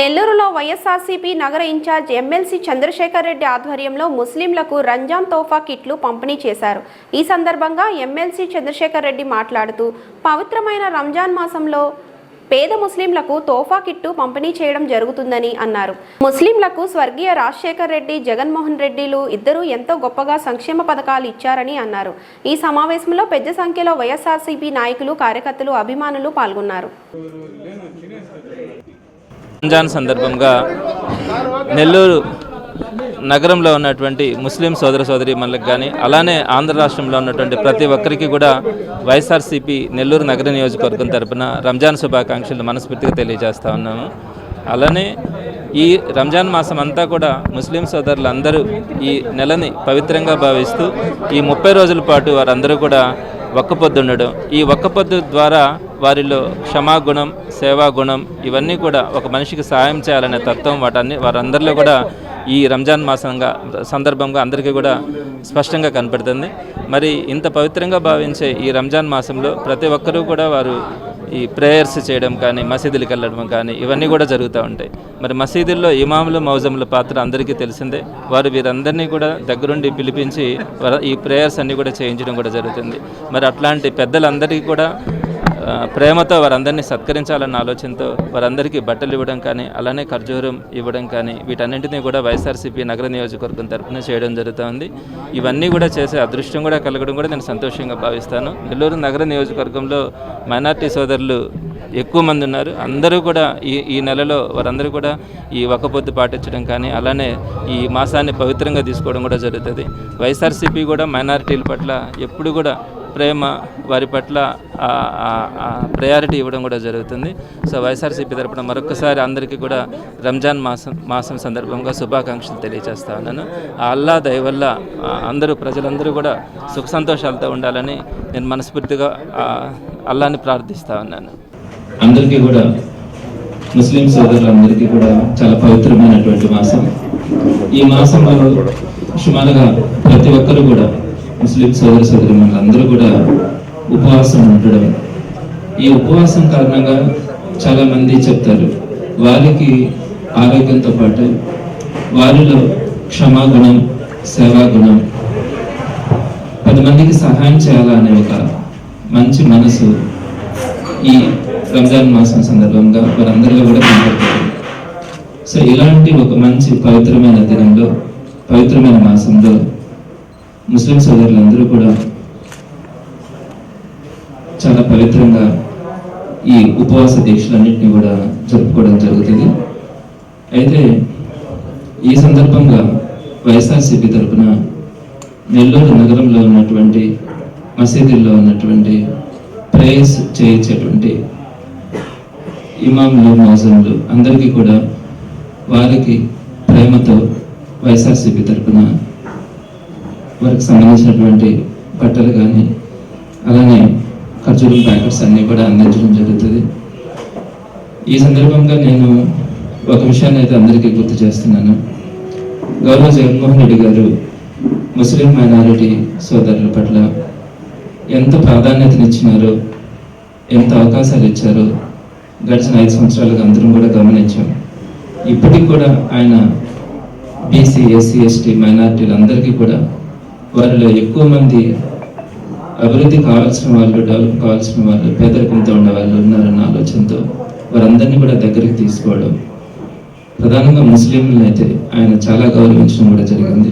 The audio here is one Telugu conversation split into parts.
నెల్లూరులో వైఎస్ఆర్సీపీ నగర ఇన్ఛార్జ్ ఎమ్మెల్సీ చంద్రశేఖర్ రెడ్డి ఆధ్వర్యంలో ముస్లింలకు రంజాన్ తోఫా కిట్లు పంపిణీ చేశారు. ఈ సందర్భంగా ఎమ్మెల్సీ చంద్రశేఖర్ రెడ్డి మాట్లాడుతూ పవిత్రమైన రంజాన్ మాసంలో పేద ముస్లింలకు తోఫా కిట్టు పంపిణీ చేయడం జరుగుతుందని అన్నారు. ముస్లింలకు స్వర్గీయ రాజశేఖర్ రెడ్డి, జగన్మోహన్ రెడ్డిలు ఇద్దరూ ఎంతో గొప్పగా సంక్షేమ పథకాలు ఇచ్చారని అన్నారు. ఈ సమావేశంలో పెద్ద సంఖ్యలో వైఎస్ఆర్సీపీ నాయకులు, కార్యకర్తలు, అభిమానులు పాల్గొన్నారు. రంజాన్ సందర్భంగా నెల్లూరు నగరంలో ఉన్నటువంటి ముస్లిం సోదర సోదరీమణులకు కానీ అలానే ఆంధ్ర రాష్ట్రంలో ఉన్నటువంటి ప్రతి ఒక్కరికి కూడా వైఎస్ఆర్సీపీ నెల్లూరు నగర నియోజకవర్గం తరపున రంజాన్ శుభాకాంక్షలు మనస్ఫూర్తిగా తెలియజేస్తా ఉన్నాము. అలానే ఈ రంజాన్ మాసం అంతా కూడా ముస్లిం సోదరులందరూ ఈ నెలని పవిత్రంగా భావిస్తూ ఈ 30 రోజుల పాటు వారందరూ కూడా ఒక్కపొద్దు ఉండడం, ఈ ఒక్కపొద్దు ద్వారా వారిలో క్షమాగుణం, సేవాగుణం ఇవన్నీ కూడా ఒక మనిషికి సహాయం చేయాలనే తత్వం వారందరిలో కూడా ఈ రంజాన్ సందర్భంగా అందరికీ కూడా స్పష్టంగా కనపడుతుంది. మరి ఇంత పవిత్రంగా భావించే ఈ రంజాన్ మాసంలో ప్రతి ఒక్కరూ కూడా వారు ఈ ప్రేయర్స్ చేయడం కానీ, మసీదులకు వెళ్ళడం కానీ ఇవన్నీ కూడా జరుగుతూ ఉంటాయి. మరి మసీదుల్లో ఇమాములు, మౌజముల పాత్ర అందరికీ తెలిసిందే. వారు వీరందరినీ కూడా దగ్గరుండి పిలిపించి ఈ ప్రేయర్స్ అన్నీ కూడా చేయించడం కూడా జరుగుతుంది. మరి అట్లాంటి పెద్దలందరికీ కూడా ప్రేమతో వారందరినీ సత్కరించాలన్న ఆలోచనతో వారందరికీ బట్టలు ఇవ్వడం కానీ, అలానే ఖర్జూరం ఇవ్వడం కానీ వీటన్నింటినీ కూడా వైఎస్ఆర్సీపీ నగర నియోజకవర్గం తరఫున చేయడం జరుగుతుంది. ఇవన్నీ కూడా చేసే అదృష్టం కూడా కలగడం కూడా నేను సంతోషంగా భావిస్తాను. నెల్లూరు నగర నియోజకవర్గంలో మైనార్టీ సోదరులు ఎక్కువ మంది ఉన్నారు. అందరూ కూడా ఈ నెలలో వారందరూ కూడా ఈ ఒక్కపొద్దు పాటించడం కానీ, అలానే ఈ మాసాన్ని పవిత్రంగా తీసుకోవడం కూడా జరుగుతుంది. వైఎస్ఆర్సీపీ కూడా మైనారిటీల పట్ల ఎప్పుడు కూడా ప్రేమ, వారి పట్ల ప్రయారిటీ ఇవ్వడం కూడా జరుగుతుంది. సో వైఎస్ఆర్సీపీ తరపున మరొకసారి అందరికీ కూడా రంజాన్ మాసం సందర్భంగా శుభాకాంక్షలు తెలియజేస్తా ఉన్నాను. ఆ అల్లా దయ వల్ల ప్రజలందరూ కూడా సుఖ సంతోషాలతో ఉండాలని నేను మనస్ఫూర్తిగా అల్లాని ప్రార్థిస్తా ఉన్నాను. అందరికీ కూడా ముస్లిం సోదరులందరికీ కూడా చాలా పవిత్రమైనటువంటి మాసం. ఈ మాసంలో సుమారుగా ప్రతి ఒక్కరు కూడా ముస్లిం సోదర సోదరీమణులందరూ కూడా ఉపవాసం ఉండడం, ఈ ఉపవాసం కారణంగా చాలామంది చెప్తారు వారికి ఆరోగ్యంతో పాటు వారిలో క్షమాగుణం, సేవాగుణం, 10 మందికి సహాయం చేయాలనే ఒక మంచి మనసు ఈ రంజాన్ మాసం సందర్భంగా వారందరిలో కూడా కనపడుతుంది. సో ఇలాంటి ఒక మంచి పవిత్రమైన దినంలో, పవిత్రమైన మాసంలో ముస్లిం సోదరులందరూ కూడా చాలా పవిత్రంగా ఈ ఉపవాస దీక్షలన్నింటినీ కూడా జరుపుకోవడం జరుగుతుంది. అయితే ఈ సందర్భంగా వైఎస్ఆర్సీపీ తరఫున నెల్లూరు నగరంలో ఉన్నటువంటి మసీదుల్లో ఉన్నటువంటి ప్రేయర్స్ చేయించేటువంటి ఇమాములు, మౌజములు అందరికీ కూడా వారికి ప్రేమతో వైఎస్ఆర్సీపీ తరఫున వారికి సంబంధించినటువంటి బట్టలు కానీ, అలానే ఖర్జూరం ప్యాకెట్స్ అన్నీ కూడా అందించడం జరుగుతుంది. ఈ సందర్భంగా నేను ఒక విషయాన్ని అయితే అందరికీ గుర్తు చేస్తున్నాను. గౌరవ జగన్మోహన్ రెడ్డి గారు ముస్లిం మైనారిటీ సోదరుల పట్ల ఎంత ప్రాధాన్యతనిచ్చినారో, ఎంత అవకాశాలు ఇచ్చారో గడిచిన 5 సంవత్సరాలుగా అందరం కూడా గమనించాం. ఇప్పటికి కూడా ఆయన బీసీ, ఎస్సీ, ఎస్టీ మైనారిటీలందరికీ కూడా వారిలో ఎక్కువ మంది అభివృద్ధి కావాల్సిన వాళ్ళు, డెవలప్ కావాల్సిన వాళ్ళు, పేదరికంతో ఉండే వాళ్ళు ఉన్నారన్న ఆలోచనతో వారందరినీ కూడా దగ్గరికి తీసుకోవడం, ప్రధానంగా ముస్లింలను అయితే ఆయన చాలా గౌరవించడం కూడా జరిగింది.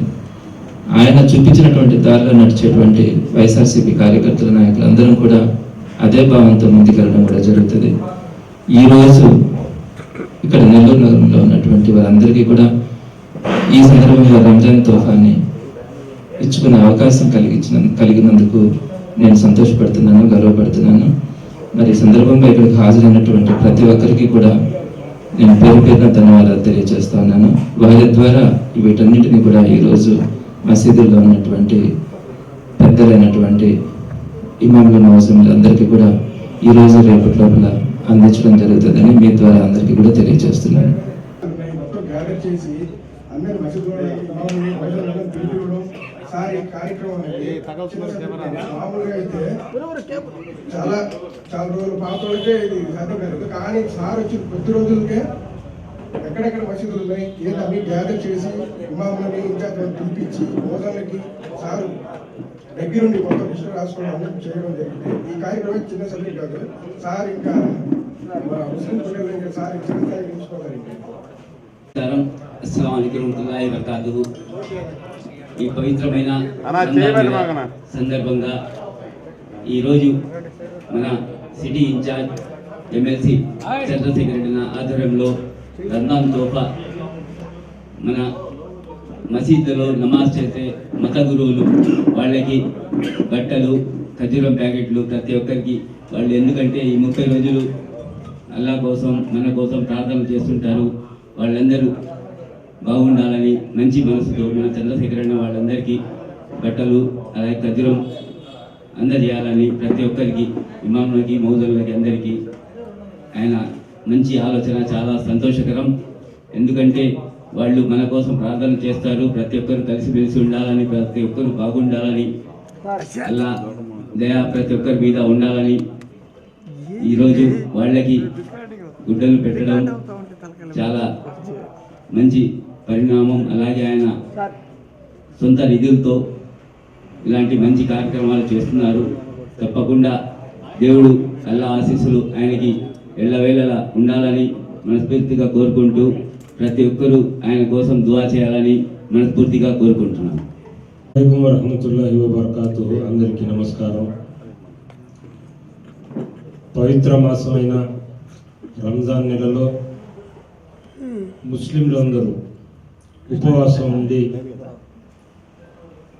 ఆయన చూపించినటువంటి దారిలో నడిచేటువంటి వైఎస్ఆర్సీపీ కార్యకర్తల నాయకులందరం కూడా అదే భావంతో ముందుకెళ్ళడం కూడా జరుగుతుంది. ఈరోజు ఇక్కడ నెల్లూరు నగరంలో ఉన్నటువంటి వారందరికీ కూడా ఈ సందర్భంగా రంజాన్ తోఫాని ఇచ్చుకునే అవకాశం కలిగినందుకు నేను సంతోషపడుతున్నాను, గర్వపడుతున్నాను. మరి ఈ సందర్భంగా ఇక్కడికి హాజరైనటువంటి ప్రతి ఒక్కరికి కూడా నేను పేరు పేరున ధన్యవాదాలు తెలియజేస్తా ఉన్నాను. వారి ద్వారా వీటన్నిటిని కూడా ఈరోజు మసీదుల్లో ఉన్నటువంటి పెద్దలైనటువంటి ఇమాములు, మౌజములు అందరికీ కూడా ఈరోజు రేపటి లోపల అందించడం జరుగుతుందని మీ ద్వారా అందరికీ కూడా తెలియజేస్తున్నాను. సార్ ఈ కార్యక్రమం మామూలుగా అయితే చాలా రోజులు పాత వాళ్ళకే ఇది సాధ్యం కాదు. కానీ సార్ వచ్చి కొద్ది రోజులకే ఎక్కడెక్కడ మసీదులు ఉన్నాయి ఏదో అన్ని గ్యాదర్ చేసి ఇమాములని ఇన్ఛార్జ్ పిలిపించి మోదళ్ళకి సారు దగ్గరుండి మొత్తం లిస్టు రాసుకోవడం అనేది చేయడం జరిగింది. ఈ కార్యక్రమం చిన్న సబ్జెక్ట్ కాదు సార్, ఇంకా ముస్లిం పిల్లలు సార్ చిన్నస్థాయి ఉంచుకోవాలి. ఈ పవిత్రమైన సందర్భంగా ఈరోజు మన city incharge MLC Chandrasekhar Reddy ఆధ్వర్యంలో రంజాన్ తోఫా మన మసీదులో నమాజ్ చేసే మత గురువులు వాళ్ళకి బట్టలు ఖర్జూరం ప్యాకెట్లు ప్రతి ఒక్కరికి వాళ్ళు, ఎందుకంటే ఈ 30 రోజులు అల్లా కోసం మన కోసం ప్రార్థన చేస్తుంటారు. వాళ్ళందరూ బాగుండాలని మంచి మనసుతో మన చంద్రశేఖర్ అన్న వాళ్ళందరికీ బట్టలు అలాగే ఖర్జూరం అందజేయాలని ప్రతి ఒక్కరికి ఇమాములకి మౌజులకి అందరికీ ఆయన మంచి ఆలోచన చాలా సంతోషకరం. ఎందుకంటే వాళ్ళు మన కోసం ప్రార్థన చేస్తారు. ప్రతి ఒక్కరు కలిసిమెలిసి ఉండాలని, ప్రతి ఒక్కరు బాగుండాలని, అలా దయ ప్రతి ఒక్కరి మీద ఉండాలని ఈరోజు వాళ్ళకి గుడ్డలు పెట్టడం చాలా మంచి పరిణామం. అలాగే ఆయన సొంత నిధులతో ఇలాంటి మంచి కార్యక్రమాలు చేస్తున్నారు. తప్పకుండా దేవుడు అల్లా ఆశీస్సులు ఆయనకి ఎల్లవేళలా ఉండాలని మనస్ఫూర్తిగా కోరుకుంటూ ప్రతి ఒక్కరూ ఆయన కోసం దుఆ చేయాలని మనస్ఫూర్తిగా కోరుకుంటున్నాను. అస్సలాము వరహమతుల్లాహి వబరకాతుహు. అందరికీ నమస్కారం. పవిత్ర మాసమైన రంజాన్ నెలలో ముస్లింలు అందరూ ఉపవాసం ఉండి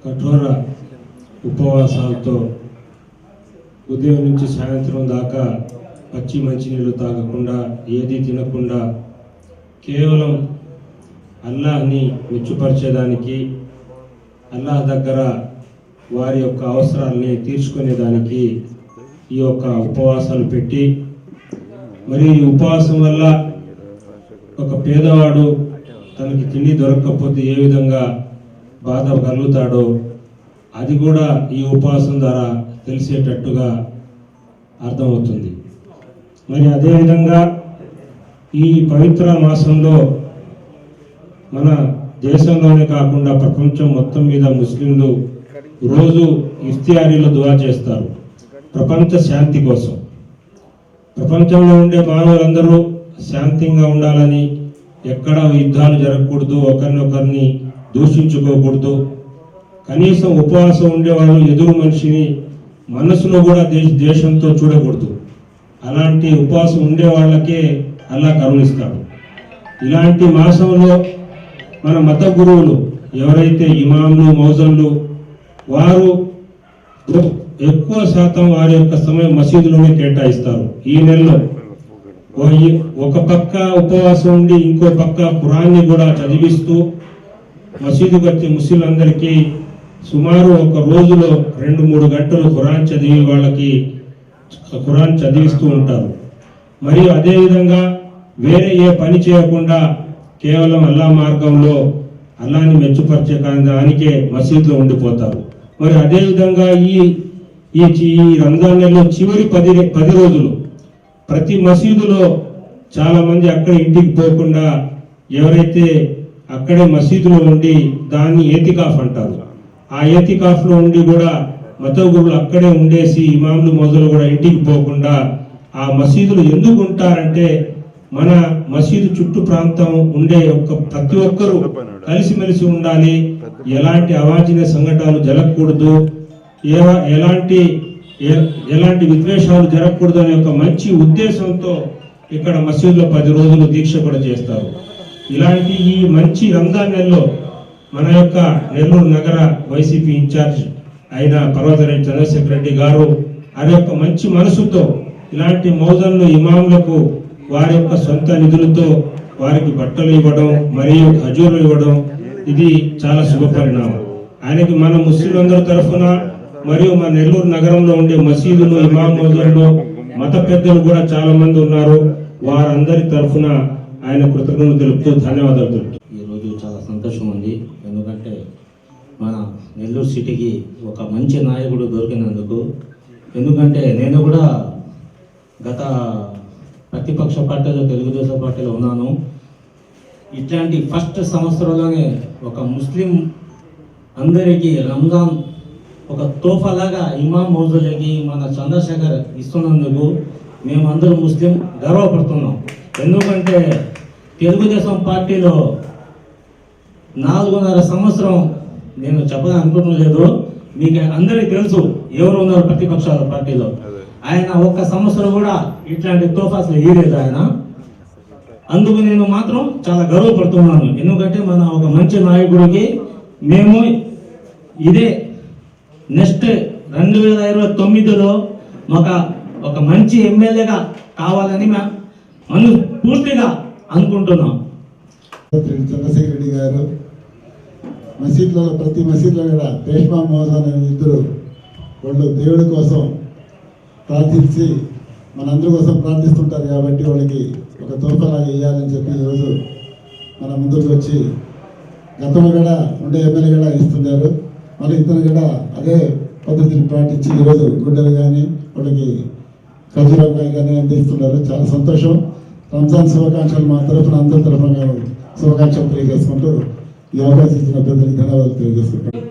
కఠోర ఉపవాసాలతో ఉదయం నుంచి సాయంత్రం దాకా పచ్చి మంచినీళ్ళు తాగకుండా, ఏది తినకుండా, కేవలం అల్లాహ్ని మెచ్చుపరిచేదానికి, అల్లాహ్ దగ్గర వారి యొక్క అవసరాలని తీర్చుకునేదానికి ఈ యొక్క ఉపవాసాలు పెట్టి, మరి ఈ ఉపవాసం వల్ల ఒక పేదవాడు తనకి తిండి దొరకకపోతే ఏ విధంగా బాధ కలుగుతాడో అది కూడా ఈ ఉపవాసం ద్వారా తెలిసేటట్టుగా అర్థమవుతుంది. మరి అదేవిధంగా ఈ పవిత్ర మాసంలో మన దేశంలోనే కాకుండా ప్రపంచం మొత్తం మీద ముస్లింలు రోజు ఇఫ్తియారీలో దుఆ చేస్తారు ప్రపంచ శాంతి కోసం. ప్రపంచంలో ఉండే మానవులందరూ శాంతిగా ఉండాలని, ఎక్కడ యుద్ధాలు జరగకూడదు, ఒకరినొకరిని దూషించుకోకూడదు. కనీసం ఉపవాసం ఉండేవాళ్ళు ఎదురు మనిషిని మనసులో కూడా దేశంతో చూడకూడదు. అలాంటి ఉపవాసం ఉండే వాళ్ళకే అల్లా కరుణిస్తాడు. ఇలాంటి మాసంలో మన మత గురువులు ఎవరైతే ఇమాంలు మౌజన్లు వారు ఎక్కువ శాతం వారి యొక్క సమయం మసీదులోనే కేటాయిస్తారు. ఈ నెలలో ఒక పక్క ఉపవాసం ఉండి ఇంకో పక్క ఖురాన్ని కూడా చదివిస్తూ మసీదుకు వచ్చే ముస్లింలందరికీ సుమారు ఒక రోజులో 2-3 గంటలు ఖురాన్ చదివి వాళ్ళకి ఖురాన్ చదివిస్తూ ఉంటారు. మరియు అదేవిధంగా వేరే ఏ పని చేయకుండా కేవలం అల్లా మార్గంలో అల్లాని మెచ్చుపరిచే దానికే మసీదులో ఉండిపోతారు. మరి అదేవిధంగా ఈ రంజాన్ నెలలో చివరి 10 రోజులు ప్రతి మసీదులో చాలా మంది అక్కడ ఇంటికి పోకుండా ఎవరైతే అక్కడే మసీదులో ఉండి దాన్ని ఏతికాఫ్ అంటారు. ఆ ఏతికాఫ్లో ఉండి కూడా మత గురువులు అక్కడే ఉండేసి ఇమాములు మొదలు కూడా ఇంటికి పోకుండా ఆ మసీదులు ఎందుకు ఉంటారంటే మన మసీదు చుట్టూ ప్రాంతం ఉండే ప్రతి ఒక్కరూ కలిసిమెలిసి ఉండాలి, ఎలాంటి అవాంఛనీయ సంఘటనలు జరగకూడదు, ఎలాంటి విద్వేషాలు జరగకూడదు అనే ఒక మంచి ఉద్దేశంతో ఇక్కడ మసీదులో 10 రోజులు దీక్ష కూడా చేస్తారు. ఇలాంటి ఈ మంచి రంజాన్ నెలలో మన యొక్క నెల్లూరు నగర వైసీపీ ఇన్ఛార్జ్ అయిన పర్వతరెడ్డి చంద్రశేఖర్ రెడ్డి గారు ఆయన యొక్క మంచి మనసుతో ఇలాంటి మౌజన్లు ఇమాములకు వారి యొక్క సొంత నిధులతో వారికి బట్టలు ఇవ్వడం మరియు ఖజూర్లు ఇవ్వడం ఇది చాలా శుభ పరిణామం. ఆయనకి మన ముస్లింలందరి తరఫున మరియు మన నెల్లూరు నగరంలో ఉండే మసీదులు ఇమాం మౌజన్లు మత పెద్దలు కూడా చాలా మంది ఉన్నారు. వారందరి తరఫున ఆయన కృతజ్ఞతలు తెలుపుతూ ధన్యవాదాలు తెలుపుతూ ఈరోజు చాలా సంతోషం ఉంది. ఎందుకంటే మన నెల్లూరు సిటీకి ఒక మంచి నాయకుడు దొరికినందుకు. ఎందుకంటే నేను కూడా గత ప్రతిపక్ష పార్టీలో తెలుగుదేశం పార్టీలో ఉన్నాను. ఇట్లాంటి ఫస్ట్ సంవత్సరంలోనే ఒక ముస్లిం అందరికీ రంజాన్ ఒక తోఫాలాగా ఇమాం మౌజులకి మన చంద్రశేఖర్ ఇస్తున్నందుకు మేమందరం ముస్లిం గర్వపడుతున్నాం. ఎందుకంటే తెలుగుదేశం పార్టీలో 4.5 సంవత్సరం నేను చెప్పదని అనుకోవడం లేదు, మీకు అందరికీ తెలుసు ఎవరు ఉన్నారు ప్రతిపక్షాల పార్టీలో. ఆయన ఒక్క సంవత్సరం కూడా ఇట్లాంటి తోఫాసులు ఇవ్వలేదు ఆయన. అందుకు నేను మాత్రం చాలా గర్వపడుతున్నాను. ఎందుకంటే మన ఒక మంచి నాయకుడికి మేము ఇదే నెక్స్ట్ 2029లో ఒక మంచి ఎమ్మెల్యేగా కావాలని మనస్ఫూర్తిగా అనుకుంటున్నాం. చంద్రశేఖర్ రెడ్డి గారు మసీద్లలో ప్రతి మసీద్లో కూడా రేష్మా మోహన్ అనే ఇద్దరు వాళ్ళు దేవుడి కోసం ప్రార్థించి మనందరి కోసం ప్రార్థిస్తుంటారు కాబట్టి వాళ్ళకి ఒక తోఫలాగా వేయాలని చెప్పి ఈరోజు మన ముందుకు వచ్చి గతంలో కూడా ఉండే ఎమ్మెల్యే కూడా ఇస్తున్నారు. మళ్ళీ ఇతను కూడా అదే పద్ధతిని పాటించి ఈరోజు గుడ్డలు కానీ వాళ్ళకి ఖజూరాలు కానీ అందిస్తున్నారు. చాలా సంతోషం. రంజాన్ శుభాకాంక్షలు మా తరఫున అందరి తరఫున శుభాకాంక్షలు తెలియజేసుకుంటూ ఈ అవకాశం ఇచ్చిన పెద్దలకు ధన్యవాదాలు తెలియజేస్తున్నాను.